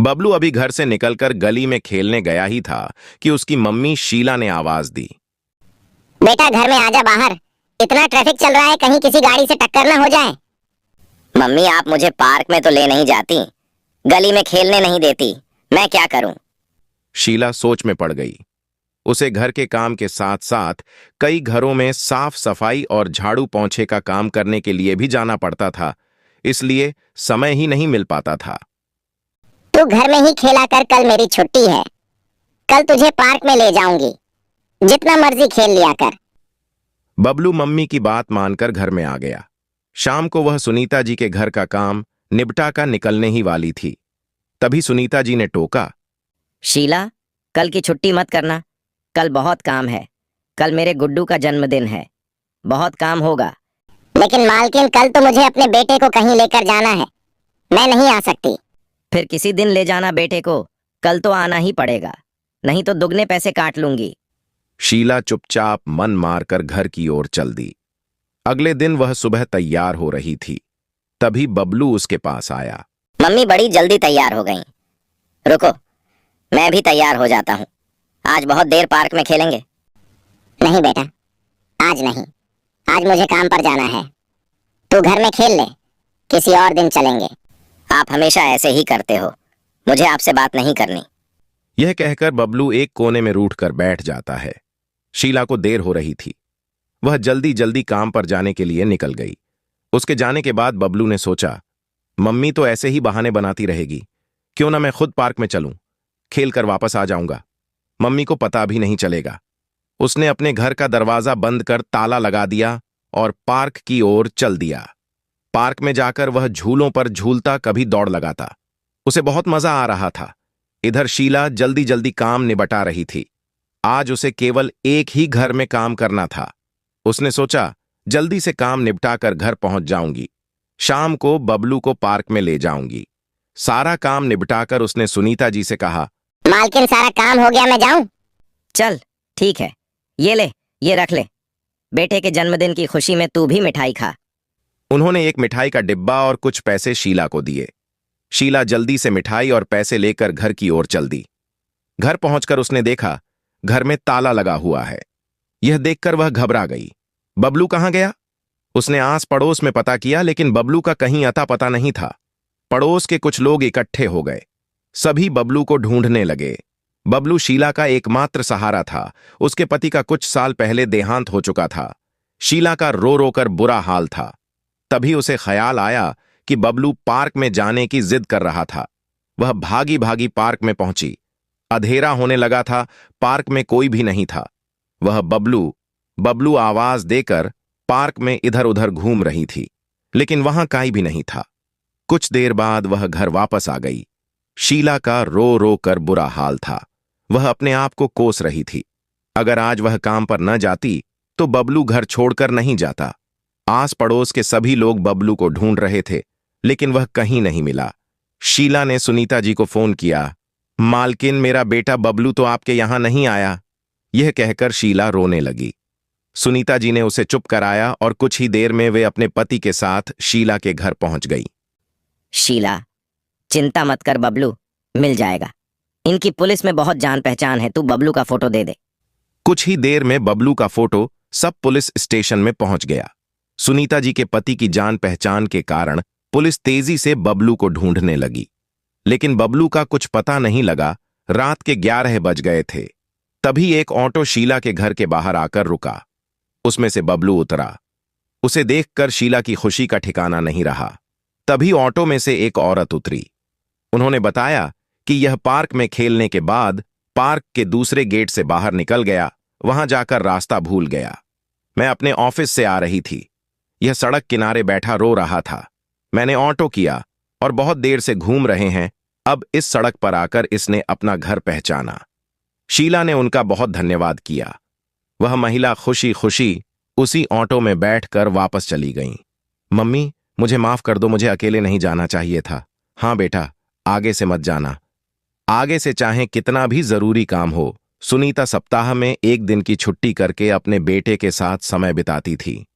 बबलू अभी घर से निकलकर गली में खेलने गया ही था कि उसकी मम्मी शीला ने आवाज दी। बेटा घर में आजा बाहर, इतना ट्रैफिक चल रहा है, कहीं किसी गाड़ी से टक्कर ना हो जाए। मम्मी आप मुझे पार्क में तो ले नहीं जाती, गली में खेलने नहीं देती, मैं क्या करूं? शीला सोच में पड़ गई। उसे घर के काम के साथ साथ कई घरों में साफ सफाई और झाड़ू पोंछे का काम करने के लिए भी जाना पड़ता था, इसलिए समय ही नहीं मिल पाता था। तू घर में ही खेला कर, कल मेरी छुट्टी है, कल तुझे पार्क में ले जाऊंगी, जितना मर्जी खेल लिया कर। बबलू मम्मी की बात मानकर घर में आ गया। शाम को वह सुनीता जी के घर का काम निपटा कर निकलने ही वाली थी। तभी सुनीता जी ने टोका, शीला कल की छुट्टी मत करना, कल बहुत काम है, कल मेरे गुड्डू का जन्मदिन है, बहुत काम होगा। लेकिन मालकिन कल तो मुझे अपने बेटे को कहीं लेकर जाना है, मैं नहीं आ सकती। फिर किसी दिन ले जाना बेटे को, कल तो आना ही पड़ेगा, नहीं तो दुगने पैसे काट लूंगी। शीला चुपचाप मन मारकर घर की ओर चल दी। अगले दिन वह सुबह तैयार हो रही थी, तभी बबलू उसके पास आया। मम्मी बड़ी जल्दी तैयार हो गई, रुको मैं भी तैयार हो जाता हूँ, आज बहुत देर पार्क में खेलेंगे। नहीं बेटा, आज नहीं, आज मुझे काम पर जाना है, तू घर में खेल ले, किसी और दिन चलेंगे। आप हमेशा ऐसे ही करते हो, मुझे आपसे बात नहीं करनी। यह कहकर बबलू एक कोने में रूठकर बैठ जाता है। शीला को देर हो रही थी, वह जल्दी जल्दी काम पर जाने के लिए निकल गई। उसके जाने के बाद बबलू ने सोचा, मम्मी तो ऐसे ही बहाने बनाती रहेगी, क्यों ना मैं खुद पार्क में चलूं, खेल कर वापस आ जाऊंगा, मम्मी को पता भी नहीं चलेगा। उसने अपने घर का दरवाजा बंद कर ताला लगा दिया और पार्क की ओर चल दिया। पार्क में जाकर वह झूलों पर झूलता, कभी दौड़ लगाता। उसे बहुत मजा आ रहा था। इधर शीला जल्दी जल्दी काम निपटा रही थी। आज उसे केवल एक ही घर में काम करना था। उसने सोचा, जल्दी से काम निपटाकर घर पहुंच जाऊंगी, शाम को बबलू को पार्क में ले जाऊंगी। सारा काम निपटाकर उसने सुनीता जी से कहा, मालकिन सारा काम हो गया, मैं जाऊं? चल ठीक है, ये ले, ये रख ले, बेटे के जन्मदिन की खुशी में तू भी मिठाई खा। उन्होंने एक मिठाई का डिब्बा और कुछ पैसे शीला को दिए। शीला जल्दी से मिठाई और पैसे लेकर घर की ओर चल दी। घर पहुंचकर उसने देखा, घर में ताला लगा हुआ है। यह देखकर वह घबरा गई। बबलू कहाँ गया? उसने आस पड़ोस में पता किया, लेकिन बबलू का कहीं अता पता नहीं था। पड़ोस के कुछ लोग इकट्ठे हो गए, सभी बबलू को ढूंढने लगे। बबलू शीला का एकमात्र सहारा था। उसके पति का कुछ साल पहले देहांत हो चुका था। शीला का रो रो कर बुरा हाल था। तभी उसे ख्याल आया कि बबलू पार्क में जाने की जिद कर रहा था। वह भागी भागी पार्क में पहुंची। अंधेरा होने लगा था, पार्क में कोई भी नहीं था। वह बबलू आवाज देकर पार्क में इधर उधर घूम रही थी, लेकिन वहां कोई भी नहीं था। कुछ देर बाद वह घर वापस आ गई। शीला का रो रो कर बुरा हाल था। वह अपने आप को कोस रही थी। अगर आज वह काम पर न जाती तो बबलू घर छोड़कर नहीं जाता। आस पड़ोस के सभी लोग बबलू को ढूंढ रहे थे, लेकिन वह कहीं नहीं मिला। शीला ने सुनीता जी को फोन किया, मालकिन मेरा बेटा बबलू तो आपके यहां नहीं आया। यह कहकर शीला रोने लगी। सुनीता जी ने उसे चुप कराया और कुछ ही देर में वे अपने पति के साथ शीला के घर पहुंच गई। शीला चिंता मत कर बबलू, मिल जाएगा, इनकी पुलिस में बहुत जान पहचान है, तू बबलू का फोटो दे दे। कुछ ही देर में बबलू का फोटो सब पुलिस स्टेशन में पहुंच गया। सुनीता जी के पति की जान पहचान के कारण पुलिस तेजी से बबलू को ढूंढने लगी, लेकिन बबलू का कुछ पता नहीं लगा। रात के 11 बज गए थे। तभी एक ऑटो शीला के घर के बाहर आकर रुका। उसमें से बबलू उतरा। उसे देखकर शीला की खुशी का ठिकाना नहीं रहा। तभी ऑटो में से एक औरत उतरी। उन्होंने बताया कि यह पार्क में खेलने के बाद पार्क के दूसरे गेट से बाहर निकल गया, वहां जाकर रास्ता भूल गया। मैं अपने ऑफिस से आ रही थी, यह सड़क किनारे बैठा रो रहा था। मैंने ऑटो किया और बहुत देर से घूम रहे हैं, अब इस सड़क पर आकर इसने अपना घर पहचाना। शीला ने उनका बहुत धन्यवाद किया। वह महिला खुशी खुशी उसी ऑटो में बैठकर वापस चली गई। मम्मी मुझे माफ कर दो, मुझे अकेले नहीं जाना चाहिए था। हाँ बेटा, आगे से मत जाना। आगे से चाहे कितना भी जरूरी काम हो। सुनीता सप्ताह में एक दिन की छुट्टी करके अपने बेटे के साथ समय बिताती थी।